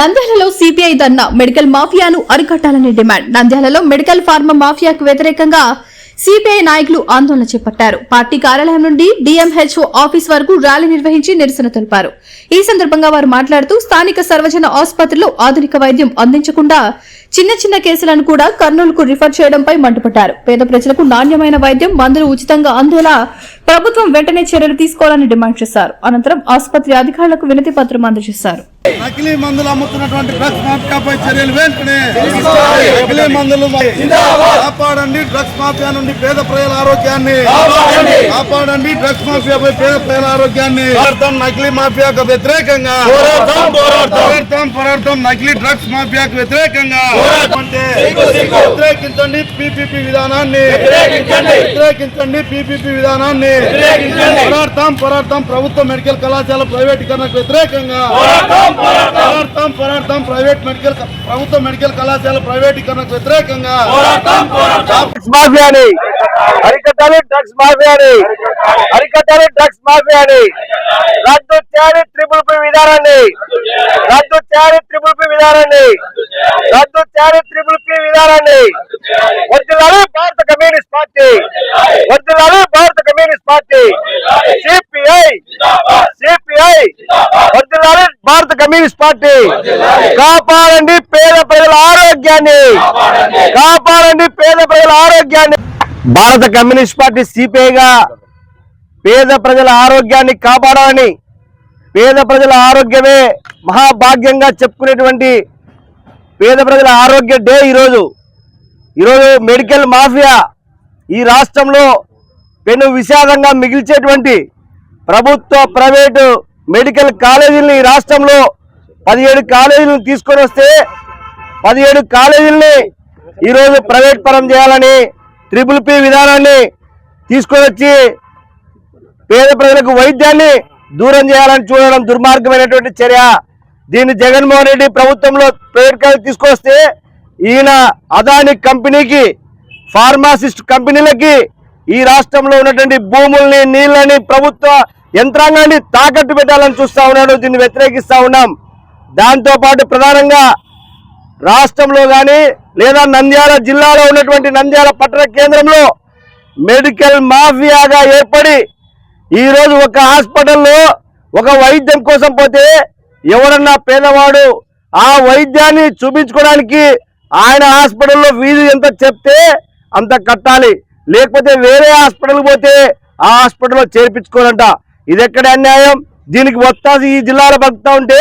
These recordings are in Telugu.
నంద్యాలలో సిపిఐ ధర్నా మెడికల్ మాఫియాను అరికట్టాలని డిమాండ్. నంద్యాలలో మెడికల్ ఫార్మా మాఫియాకు వ్యతిరేకంగా సిపిఐ నాయకులు ఆందోళన చేపట్టారు. పార్టీ కార్యాలయం నుండి డిఎంహెచ్ఓ ఆఫీస్ వరకు ర్యాలీ నిర్వహించి నిరసన తెలిపారు. ఈ సందర్భంగా వారు మాట్లాడుతూ స్థానిక సర్వజన ఆసుపత్రిలో ఆధునిక వైద్యం అందించకుండా చిన్న చిన్న కేసులను కూడా కర్నూలుకు రిఫర్ చేయడంపై మండిపడ్డారు. పేద ప్రజలకు నాణ్యమైన వైద్యం, మందులు ఉచితంగా అందేలా ప్రభుత్వం వెంటనే చర్యలు తీసుకోవాలని డిమాండ్ చేశారు. అనంతరం ఆసుపత్రి అధికారులకు వినతి పత్రం అందజేశారు. నకిలీ మందులు అమ్ముతున్నటువంటి డ్రగ్స్ మాఫియాపై చర్యలు వెంటనే నకిలీ మందులు కాపాడండి. డ్రగ్స్ మాఫియా నుండి పేద ప్రజల ఆరోగ్యాన్ని కాపాడండి. డ్రగ్స్ మాఫియాపై పేద ప్రజల ఆరోగ్యాన్ని నకిలీ మాఫియాకు వ్యతిరేకంగా పోరాడతాం. నకిలీ డ్రగ్స్ మాఫియాకు వ్యతిరేకంగా వ్యతిరేకించండి. పీపీపీ విధానాన్ని వ్యతిరేకించండి. పీపీపీ విధానాన్ని పోరాడతాం. ప్రభుత్వ మెడికల్ కళాశాల ప్రైవేటీకరణకు వ్యతిరేకంగా పోరాడతాం. ప్రభుత్వ మెడికల్ కళాశాల ప్రైవేటీకరణకు వ్యతిరేకంగా మాఫియాని అరికట్టాలి. డ్రగ్స్ మాఫియాని అరికట్టాలి. డ్రగ్స్ మాఫియాని రద్దు చేయాలి. ట్రిపుల్ పి విధానాన్ని రద్దు చేయాలి. ట్రిపుల్ పి విధానాన్ని రద్దు చేయాలి. ట్రిపుల్ పి విధానాన్ని వర్ధిల్లాలి భారత కమ్యూనిస్ట్ పార్టీ. వర్ధిల్లాలి భారత కమ్యూనిస్ట్ పార్టీ. సిపిఐ వర్ధిల్లాలి భారత కమ్యూనిస్ట్ పార్టీ. కాపాడండి పేద ప్రజల ఆరోగ్యాన్ని. కాపాడండి పేద ప్రజల ఆరోగ్యాన్ని. భారత కమ్యూనిస్ట్ పార్టీ సిపిఐగా పేద ప్రజల ఆరోగ్యాన్ని కాపాడాలని, పేద ప్రజల ఆరోగ్యమే మహాభాగ్యంగా చెప్పుకునేటువంటి పేద ప్రజల ఆరోగ్య డే ఈరోజు మెడికల్ మాఫియా ఈ రాష్ట్రంలో పెను విషాదంగా మిగిల్చేటువంటి ప్రభుత్వ ప్రైవేటు మెడికల్ కాలేజీలని ఈ రాష్ట్రంలో 17 కాలేజీలను తీసుకొని వస్తే 17 కాలేజీలని ఈరోజు ప్రైవేట్ పరం చేయాలని ట్రిపుల్ పి విధానాన్ని తీసుకొని వచ్చి పేద ప్రజలకు వైద్యాన్ని దూరం చేయాలని చూడడం దుర్మార్గమైనటువంటి చర్య. దీన్ని జగన్మోహన్ రెడ్డి ప్రభుత్వంలో ప్రైవేట్ కాలేజీ తీసుకొస్తే ఈయన అదాని కంపెనీకి, ఫార్మాసిస్ట్ కంపెనీలకి ఈ రాష్ట్రంలో ఉన్నటువంటి భూముల్ని, నీళ్ళని, ప్రభుత్వ యంత్రాంగాన్ని తాకట్టు పెట్టాలని చూస్తా ఉన్నాడు. దీన్ని వ్యతిరేకిస్తా ఉన్నాం. దాంతో పాటు ప్రధానంగా రాష్ట్రంలో కానీ లేదా నంద్యాల జిల్లాలో ఉన్నటువంటి నంద్యాల పట్టణ కేంద్రంలో మెడికల్ మాఫియాగా ఏర్పడి ఈరోజు ఒక హాస్పిటల్లో ఒక వైద్యం కోసం పోతే ఎవరన్నా పేదవాడు ఆ వైద్యాన్ని చూపించుకోవడానికి ఆయన హాస్పిటల్లో ఫీజు ఎంత చెప్తే అంత కట్టాలి, లేకపోతే వేరే హాస్పిటల్కి పోతే ఆ హాస్పిటల్లో చేర్పించుకోవాలంట. ఇది ఎక్కడ అన్యాయం? దీనికి వత్తాసి ఈ జిల్లాలో బతుకుతా ఉంటే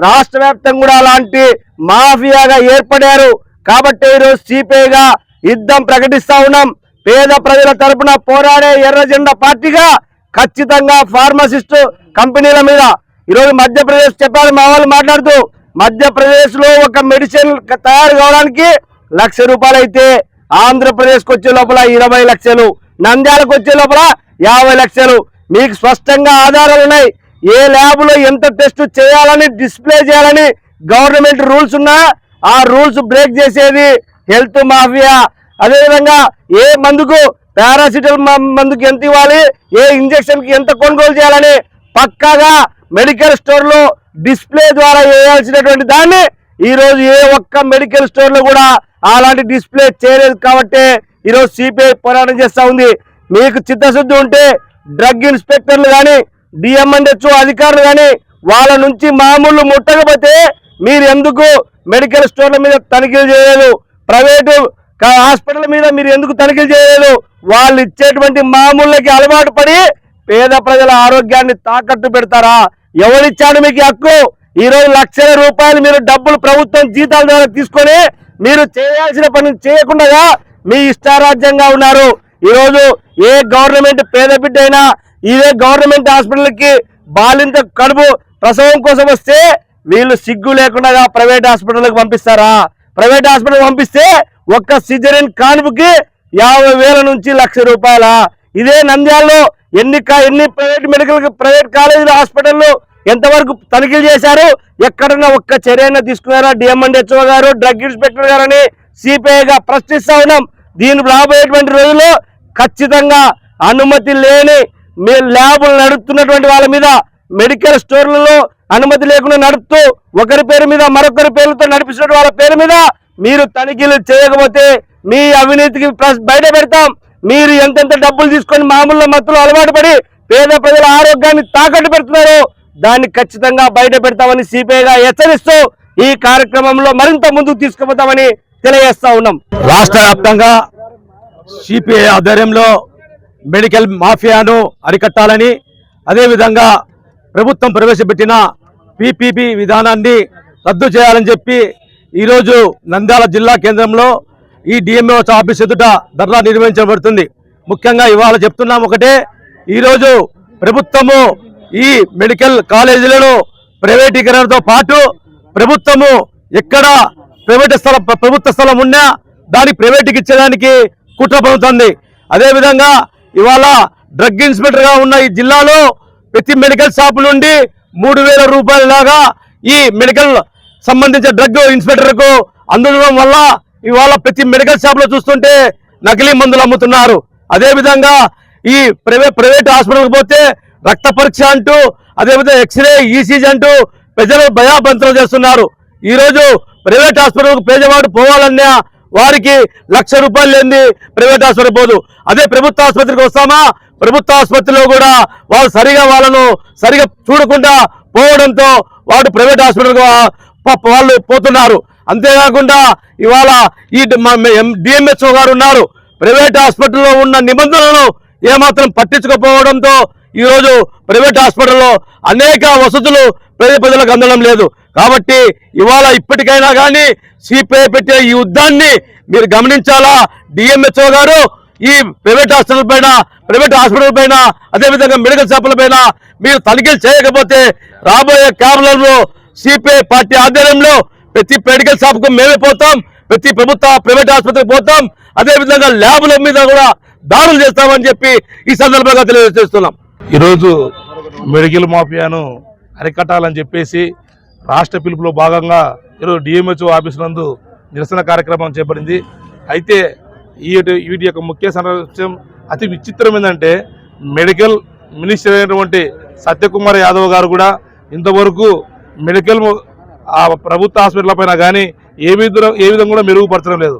రాష్ట్ర వ్యాప్తంగా కూడా అలాంటి మాఫియాగా ఏర్పడారు. కాబట్టి ఈరోజు సిపిఐగా యుద్ధం ప్రకటిస్తా ఉన్నాం. పేద ప్రజల తరపున పోరాడే ఎర్ర జెండా పార్టీగా ఖచ్చితంగా ఫార్మసిస్టు కంపెనీల మీద ఈరోజు మధ్యప్రదేశ్ చెప్పారు మా వాళ్ళు మాట్లాడుతూ, మధ్యప్రదేశ్ లో ఒక మెడిసిన్ తయారు కావడానికి ₹1,00,000 అయితే ఆంధ్రప్రదేశ్కి వచ్చే లోపల 20 లక్షలు, నంద్యాలకు వచ్చే లోపల 50 లక్షలు. మీకు స్పష్టంగా ఆధారాలు ఉన్నాయి. ఏ ల్యాబ్ లో ఎంత టెస్ట్ చేయాలని, డిస్ప్లే చేయాలని గవర్నమెంట్ రూల్స్ ఉన్నా ఆ రూల్స్ బ్రేక్ చేసేది హెల్త్ మాఫియా. అదేవిధంగా ఏ మందుకు, పారాసిటమాల్ మందుకు ఎంత ఇవ్వాలి, ఏ ఇంజక్షన్ కి ఎంత కొనుగోలు చేయాలని పక్కాగా మెడికల్ స్టోర్ లో డిస్ప్లే ద్వారా వేయాల్సినటువంటి దాన్ని ఈరోజు ఏ ఒక్క మెడికల్ స్టోర్ లో కూడా అలాంటి డిస్ప్లే చేయలేదు. కాబట్టి ఈరోజు సిపిఐ పోరాటం చేస్తా ఉంది. మీకు చిత్తశుద్ధి ఉంటే డ్రగ్ ఇన్స్పెక్టర్లు కానీ, డిఎంఎన్హెచ్ఓ అధికారులు కానీ వాళ్ళ నుంచి మామూలు ముట్టకపోతే మీరు ఎందుకు మెడికల్ స్టోర్ల మీద తనిఖీలు చేయలేదు? ప్రైవేటు హాస్పిటల్ మీద మీరు ఎందుకు తనిఖీలు చేయలేదు? వాళ్ళు ఇచ్చేటువంటి మామూళ్ళకి అలవాటు పడి పేద ప్రజల ఆరోగ్యాన్ని తాకట్టు పెడతారా? ఎవరిచ్చాడు మీకు హక్కు? ఈరోజు ₹1,00,000 మీరు డబ్బులు ప్రభుత్వం జీతాల ద్వారా తీసుకొని మీరు చేయాల్సిన పని చేయకుండా మీ ఇష్టారాజ్యంగా ఉన్నారు. ఈరోజు ఏ గవర్నమెంట్ పేద బిడ్డ అయినా ఇదే గవర్నమెంట్ హాస్పిటల్కి బాలింత కడుపు ప్రసవం కోసం వస్తే వీళ్ళు సిగ్గు లేకుండా ప్రైవేట్ హాస్పిటల్కి పంపిస్తారా? ప్రైవేట్ హాస్పిటల్ పంపిస్తే ఒక్క సిజరిన్ కాన్పుకి 50,000 నుంచి ₹1,00,000. ఇదే నంద్యాలలో ఎన్ని ప్రైవేట్ కాలేజీలు, హాస్పిటల్లో ఎంతవరకు తనిఖీలు చేశారు? ఎక్కడన్నా ఒక్క చర్యన తీసుకున్నారా? డిఎంఎన్హెచ్ఓ గారు, డ్రగ్ ఇన్స్పెక్టర్ గారని సిపిఐగా ప్రశ్నిస్తా ఉన్నాం. దీని రాబోయేటువంటి రోజుల్లో ఖచ్చితంగా అనుమతి లేని ల్యాబులు నడుపుతున్నటువంటి వాళ్ళ మీద, మెడికల్ స్టోర్లలో అనుమతి లేకుండా నడుపుతూ ఒకరి పేరు మీద మరొకరి పేరుతో నడిపిస్తున్న వాళ్ళ పేరు మీద మీరు తనిఖీలు చేయకపోతే మీ అవినీతికి బయట పెడతాం. మీరు ఎంతెంత డబ్బులు తీసుకొని మామూలు మత్తులు అలవాటు పడి పేద ప్రజల ఆరోగ్యాన్ని తాకట్టు పెడుతున్నారు, దాన్ని ఖచ్చితంగా బయట పెడతామని సిపిఐగా హెచ్చరిస్తూ ఈ కార్యక్రమంలో మరింత ముందుకు తీసుకుపోతామని తెలియజేస్తా ఉన్నాం. రాష్ట్ర వ్యాప్తంగా సిపిఐ ఆధ్వర్యంలో మెడికల్ మాఫియాను అరికట్టాలని, అదేవిధంగా ప్రభుత్వం ప్రవేశపెట్టిన పిపిపి విధానాన్ని రద్దు చేయాలని చెప్పి ఈరోజు నంద్యాల జిల్లా కేంద్రంలో ఈ డిఎంఓ ఆఫీస్ ఎదుట ధర్నా నిర్వహించబడుతుంది. ముఖ్యంగా ఇవాళ చెప్తున్నాం ఒకటే, ఈరోజు ప్రభుత్వము ఈ మెడికల్ కాలేజీలను ప్రైవేటీకరణతో పాటు ప్రభుత్వము ఎక్కడ ప్రభుత్వ స్థలం ఉన్నా దాన్ని ప్రైవేట్కి ఇచ్చేదానికి కుట్ర పడుతుంది. అదేవిధంగా ఇవాళ డ్రగ్ ఇన్స్పెక్టర్గా ఉన్న ఈ జిల్లాలో ప్రతి మెడికల్ షాప్ నుండి 3,000 రూపాయల లాగా ఈ మెడికల్ సంబంధించిన డ్రగ్ ఇన్స్పెక్టర్కు అందడం వల్ల ఇవాళ ప్రతి మెడికల్ షాప్ లో చూస్తుంటే నకిలీ మందులు అమ్ముతున్నారు. అదేవిధంగా ఈ ప్రైవేట్ హాస్పిటల్కి పోతే రక్త పరీక్ష అంటూ, అదేవిధంగా ఎక్స్రే, ఈసీజీ అంటూ ప్రజలు భయాబంతులు చేస్తున్నారు. ఈరోజు ప్రైవేట్ హాస్పిటల్కు పేదవాడు పోవాలన్నా వారికి 1,00,000 రూపాయలు లేని ప్రైవేట్ హాస్పిటల్ పోదు. అదే ప్రభుత్వ ఆసుపత్రికి వస్తామా, ప్రభుత్వ ఆసుపత్రిలో కూడా వాళ్ళను సరిగా చూడకుండా పోవడంతో వాడు ప్రైవేట్ హాస్పిటల్కి వాళ్ళు పోతున్నారు. అంతేకాకుండా ఇవాళ ఈ డిఎంహెచ్ఓ గారు ఉన్నారు, ప్రైవేట్ హాస్పిటల్లో ఉన్న నిబంధనలను ఏమాత్రం పట్టించుకోకపోవడంతో ఈరోజు ప్రైవేట్ హాస్పిటల్లో అనేక వసతులు ప్రజలకు అందడం లేదు. కాబట్టి ఇవాళ ఇప్పటికైనా కానీ సిపిఐ పెట్టే ఈ యుద్ధాన్ని మీరు గమనించాలా. డిఎంహెచ్ఓ గారు ఈ ప్రైవేట్ హాస్పిటల్ పైన అదేవిధంగా మెడికల్ షాపుల పైన మీరు తనిఖీలు చేయకపోతే రాబోయే కాలంలో సిపిఐ పార్టీ ఆధ్వర్యంలో ప్రతి మెడికల్ షాప్కు మేమే పోతాం, ప్రతి ప్రైవేట్ ఆసుపత్రికి పోతాం, అదేవిధంగా ల్యాబ్ల మీద కూడా దాడులు చేస్తామని చెప్పి ఈ సందర్భంగా తెలియజేస్తున్నాం. ఈరోజు మెడికల్ మాఫియాను అరికట్టాలని చెప్పేసి రాష్ట్ర పిలుపులో భాగంగా ఈరోజు డిఎంహెచ్ఓ ఆఫీసు నందు నిరసన కార్యక్రమం చేపట్టింది. అయితే వీటి యొక్క ముఖ్య సంరక్షణ అతి విచిత్రం ఏంటంటే, మెడికల్ మినిస్టర్ అయినటువంటి సత్యకుమార్ యాదవ్ గారు కూడా ఇంతవరకు మెడికల్ ప్రభుత్వ హాస్పిటల్ పైన కానీ ఏ విధంగా కూడా మెరుగుపరచడం లేదు.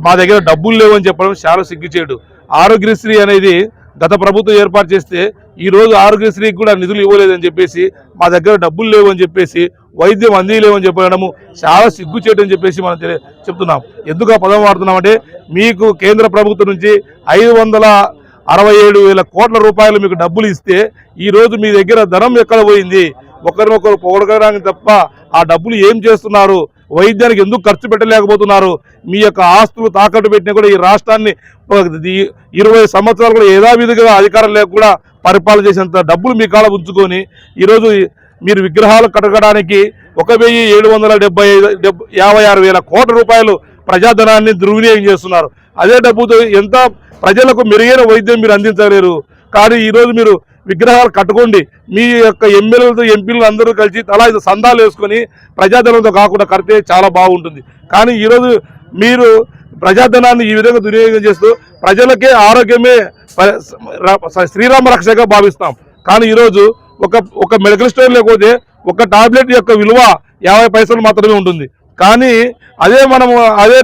మా దగ్గర డబ్బులు లేవని చెప్పడం చాలా సిగ్గుచేటు. ఆరోగ్యశ్రీ అనేది గత ప్రభుత్వం ఏర్పాటు చేస్తే ఈ రోజు ఆరోగ్యశ్రీకి కూడా నిధులు ఇవ్వలేదని చెప్పేసి, మా దగ్గర డబ్బులు లేవని చెప్పేసి, వైద్యం అందిలేవని చెప్పడము చాలా సిగ్గుచేటు అని చెప్పేసి మనం చెప్తున్నాం. ఎందుకు ఆ పదం వాడుతున్నామంటే, మీకు కేంద్ర ప్రభుత్వం నుంచి 567,000 కోట్ల రూపాయలు మీకు డబ్బులు ఇస్తే ఈ రోజు మీ దగ్గర ధనం ఎక్కడ పోయింది? ఒకరినొకరు పొగడడానికి తప్ప ఆ డబ్బులు ఏం చేస్తున్నారు? వైద్యానికి ఎందుకు ఖర్చు పెట్టలేకపోతున్నారు? మీ యొక్క ఆస్తులు తాకట్టు పెట్టినా కూడా ఈ రాష్ట్రాన్ని 20 సంవత్సరాలు కూడా యథావిధిగా అధికారం లేక కూడా పరిపాలన చేసేంత డబ్బులు మీ కాళ్ళ ఉంచుకొని ఈరోజు మీరు విగ్రహాలు కట్టడానికి 1,756,000 కోట్ల రూపాయలు ప్రజాధనాన్ని దుర్వినియోగం చేస్తున్నారు. అదే డబ్బుతో ఎంత ప్రజలకు మెరుగైన వైద్యం మీరు అందించలేరు. కానీ ఈరోజు మీరు విగ్రహాలు కట్టుకోండి, మీ యొక్క ఎమ్మెల్యేలతో ఎంపీలు అందరూ కలిసి తలా సందాలు వేసుకొని ప్రజాధనంతో కాకుండా కడితే చాలా బాగుంటుంది. కానీ ఈరోజు మీరు ప్రజాధనాన్ని ఈ విధంగా దుర్వినియోగం చేస్తూ ప్రజలకే ఆరోగ్యమే శ్రీరామ రక్షగా భావిస్తాం. కానీ ఈరోజు ఒక మెడికల్ స్టోర్ లేకపోతే ఒక టాబ్లెట్ యొక్క విలువ 50 పైసలు మాత్రమే ఉంటుంది. కానీ అదే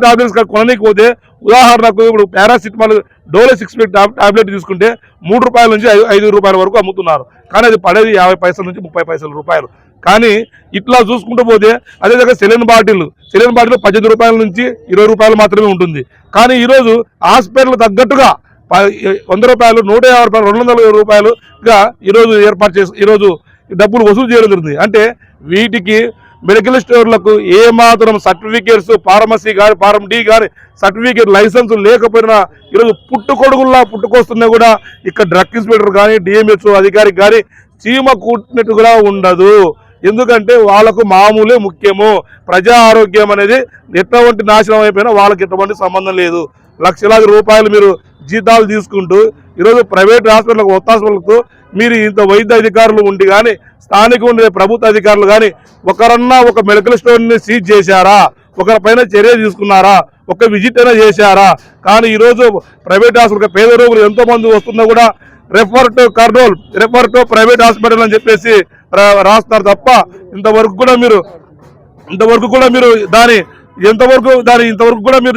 టాబ్లెట్స్ కొనడానికి పోతే, ఉదాహరణకు ఇప్పుడు పారాసిటమాల్ డోలో 6 టాబ్లెట్ తీసుకుంటే 3 రూపాయల నుంచి 5 రూపాయల వరకు అమ్ముతున్నారు. కానీ అది పడేది 50 పైసల నుంచి 30 పైసల రూపాయలు. కానీ ఇట్లా చూసుకుంటూ పోతే అదేవిధంగా సెలైన్ బాటిల్ 18 రూపాయల నుంచి 20 రూపాయలు మాత్రమే ఉంటుంది. కానీ ఈరోజు హాస్పిటల్ తగ్గట్టుగా 100 రూపాయలు, 150 రూపాయలు, 240 రూపాయలుగా ఈరోజు ఏర్పాటు చేసి ఈరోజు డబ్బులు వసూలు చేయడం జరుగుతుంది. అంటే వీటికి మెడికల్ స్టోర్లకు ఏ మాత్రం సర్టిఫికేట్స్, ఫార్మసీ కానీ ఫార్మ్ డి కానీ సర్టిఫికేట్ లైసెన్స్ లేకపోయినా ఈరోజు పుట్టుకొడుగుల్లా పుట్టుకొస్తున్నా కూడా ఇక్కడ డ్రగ్ ఇన్స్పెక్టర్ కానీ డిఎంహెచ్ఓ అధికారికి కానీ చీమ కూట్టినట్టుగా ఉండదు. ఎందుకంటే వాళ్ళకు మామూలే ముఖ్యము. ప్రజా ఆరోగ్యం అనేది ఎటువంటి నాశనం అయిపోయినా వాళ్ళకి ఎటువంటి సంబంధం లేదు. లక్షలాది రూపాయలు మీరు జీతాలు తీసుకుంటూ ఈరోజు ప్రైవేట్ హాస్పిటల్కు హాస్పిటల్కు మీరు ఇంత వైద్య అధికారులు ఉండి కానీ స్థానిక ఉండే ప్రభుత్వ అధికారులు కానీ ఒకరన్నా ఒక మెడికల్ స్టోర్ని సీజ్ చేశారా? ఒకరిపైన చర్య తీసుకున్నారా? ఒక విజిట్ అయినా చేశారా? కానీ ఈరోజు ప్రైవేట్ హాస్పిటల్ పేద రోగులు ఎంతో మంది వస్తున్నా కూడా refer to Kurnool, refer to private hospital అని చెప్పేసి రాస్తున్నారు తప్ప ఇంతవరకు కూడా మీరు ఇంతవరకు కూడా మీరు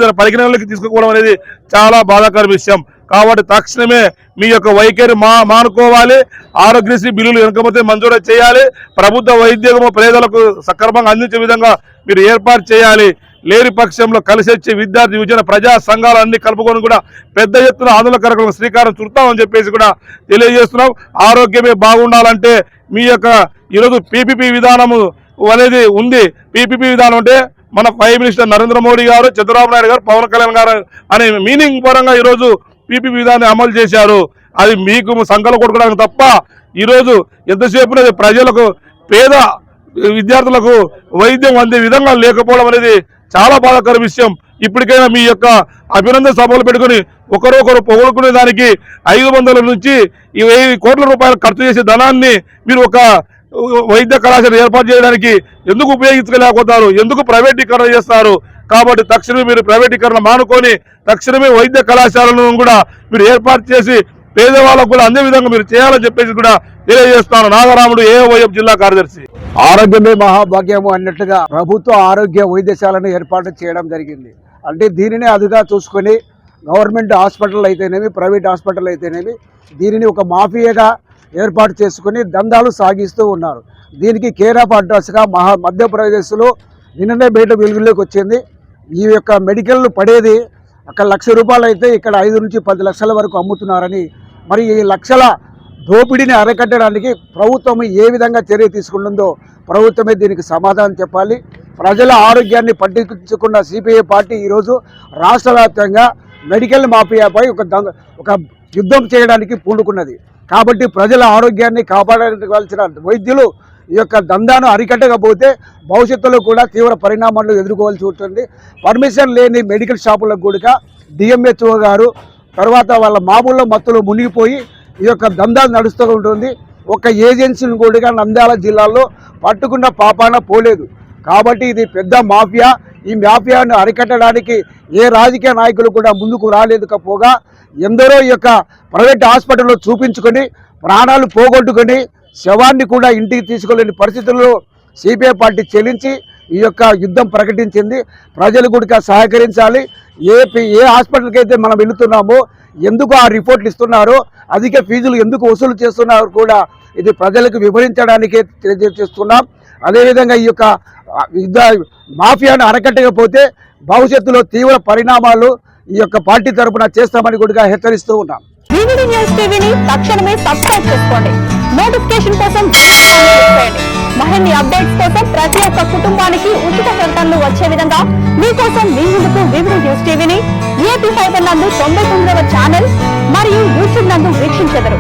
దాని పరిగణనలోకి తీసుకోవడం అనేది చాలా బాధాకర విషయం. కాబట్టి తక్షణమే మీ యొక్క వైఖరి మానుకోవాలి. ఆరోగ్యశ్రీ బిల్లులు వెనకపోతే మంజూరు చేయాలి. ప్రభుత్వ వైద్యము పేదలకు సక్రమంగా అందించే విధంగా మీరు ఏర్పాటు చేయాలి. లేని పక్షంలో కలిసి వచ్చే విద్యార్థి యువజన ప్రజా సంఘాలన్నీ కలుపుకొని కూడా పెద్ద ఎత్తున ఆందోళన కార్యక్రమం శ్రీకారం చుడతామని చెప్పేసి కూడా తెలియజేస్తున్నాం. ఆరోగ్యమే బాగుండాలంటే మీ యొక్క ఈరోజు పీపీపీ విధానము అనేది ఉంది. పీపీపీ విధానం అంటే మన ప్రైమ్ మినిస్టర్ నరేంద్ర మోడీ గారు, చంద్రబాబు నాయుడు గారు, పవన్ కళ్యాణ్ గారు అనే మీనింగ్ పరంగా ఈరోజు పీపీపీ విధానాన్ని అమలు చేశారు. అది మీకు సంకలం కొట్టుకోవడానికి తప్ప ఈరోజు ఎంతసేపు ప్రజలకు పేద విద్యార్థులకు వైద్యం అందే విధంగా లేకపోవడం అనేది చాలా బాధాకర విషయం. ఇప్పటికైనా మీ యొక్క అభినందన సభలు పెట్టుకుని ఒకరొకరు పొగుడుకునే దానికి 500 నుంచి 1000 కోట్ల రూపాయలు ఖర్చు చేసే ధనాన్ని మీరు ఒక వైద్య కళాశాల ఏర్పాటు చేయడానికి ఎందుకు ఉపయోగించలేకపోతారు? ఎందుకు ప్రైవేటీకరణ చేస్తారు? కాబట్టి తక్షణమే మీరు ప్రైవేటీకరణ మానుకొని తక్షణమే వైద్య కళాశాలను కూడా మీరు ఏర్పాటు చేసి పేదవాళ్ళకు కూడా అందే విధంగా మీరు చేయాలని చెప్పేసి కూడా తెలియజేస్తాను. నాగరాముడు, ఏఓఎఫ్ జిల్లా కార్యదర్శి. ఆరోగ్యమే మహాభాగ్యము అన్నట్టుగా ప్రభుత్వ ఆరోగ్య వైద్యశాలను ఏర్పాటు చేయడం జరిగింది. అంటే దీనిని అదుగా చూసుకొని గవర్నమెంట్ హాస్పిటల్ అయితేనేమి, ప్రైవేట్ హాస్పిటల్ అయితేనేమి దీనిని ఒక మాఫియాగా ఏర్పాటు చేసుకుని దందాలు సాగిస్తూ ఉన్నారు. దీనికి కేర్ ఆఫ్ అడ్రస్గా మధ్యప్రదేశ్లో నిన్ననే బయట వెలుగులోకి వచ్చింది. ఈ యొక్క మెడికల్ పడేది అక్కడ 1,00,000 రూపాయలు అయితే ఇక్కడ 5 నుంచి 10 లక్షల వరకు అమ్ముతున్నారని, మరి ఈ లక్షల దోపిడీని అరికట్టడానికి ప్రభుత్వం ఏ విధంగా చర్య తీసుకుంటుందో ప్రభుత్వమే దీనికి సమాధానం చెప్పాలి. ప్రజల ఆరోగ్యాన్ని పట్టించుకున్న సిపిఐ పార్టీ ఈరోజు రాష్ట్ర వ్యాప్తంగా మెడికల్ మాఫియాపై ఒక యుద్ధం చేయడానికి పూనుకున్నది. కాబట్టి ప్రజల ఆరోగ్యాన్ని కాపాడవలసిన వైద్యులు ఈ యొక్క దందాను అరికట్టకపోతే భవిష్యత్తులో కూడా తీవ్ర పరిణామాలు ఎదుర్కోవాల్సి ఉంటుంది. పర్మిషన్ లేని మెడికల్ షాపులకు కూడా డిఎంహెచ్ఓ గారు తర్వాత వాళ్ళ మామూలు మత్తులు మునిగిపోయి ఈ యొక్క దందా నడుస్తూ ఉంటుంది. ఒక ఏజెన్సీని కూడా నంద్యాల జిల్లాలో పట్టుకున్న పాపాన పోలేదు. కాబట్టి ఇది పెద్ద మాఫియా. ఈ మాఫియాను అరికట్టడానికి ఏ రాజకీయ నాయకులు కూడా ముందుకు రాలేకపోగా ఎందరో ఈ యొక్క ప్రైవేట్ హాస్పిటల్లో చూపించుకొని ప్రాణాలు పోగొట్టుకొని శవాన్ని కూడా ఇంటికి తీసుకోలేని పరిస్థితుల్లో సిపిఐ పార్టీ చెల్లించి ఈ యొక్క యుద్ధం ప్రకటించింది. ప్రజలు కూడా సహకరించాలి. ఏ హాస్పిటల్కి అయితే మనం వెళుతున్నామో ఎందుకు ఆ రిపోర్ట్లు ఇస్తున్నారో, అధిక ఫీజులు ఎందుకు వసూలు చేస్తున్నారో కూడా ఇది ప్రజలకు వివరించడానికే తెలియజేస్తున్నాం. అదేవిధంగా ఈ యొక్క యుద్ధ మాఫియాను అరకట్టకపోతే భవిష్యత్తులో తీవ్ర పరిణామాలు ఈ యొక్క పార్టీ తరఫున చేస్తామని కూడా హెచ్చరిస్తూ ఉన్నాం. వివిడి న్యూస్ టీవీని తక్షణమే సబ్స్క్రైబ్ చేసుకోండి. నోటిఫికేషన్ కోసం మరిన్ని అప్డేట్స్ కోసం ప్రతి ఒక్క కుటుంబానికి ఉచిత ప్రకటనలు వచ్చే విధంగా మీకోసం మీ ముందుకు వివిడి న్యూస్ టీవీని ఏపీ 5 నందు 99వ ఛానల్ మరియు యూట్యూబ్ నందు వీక్షించెదరు.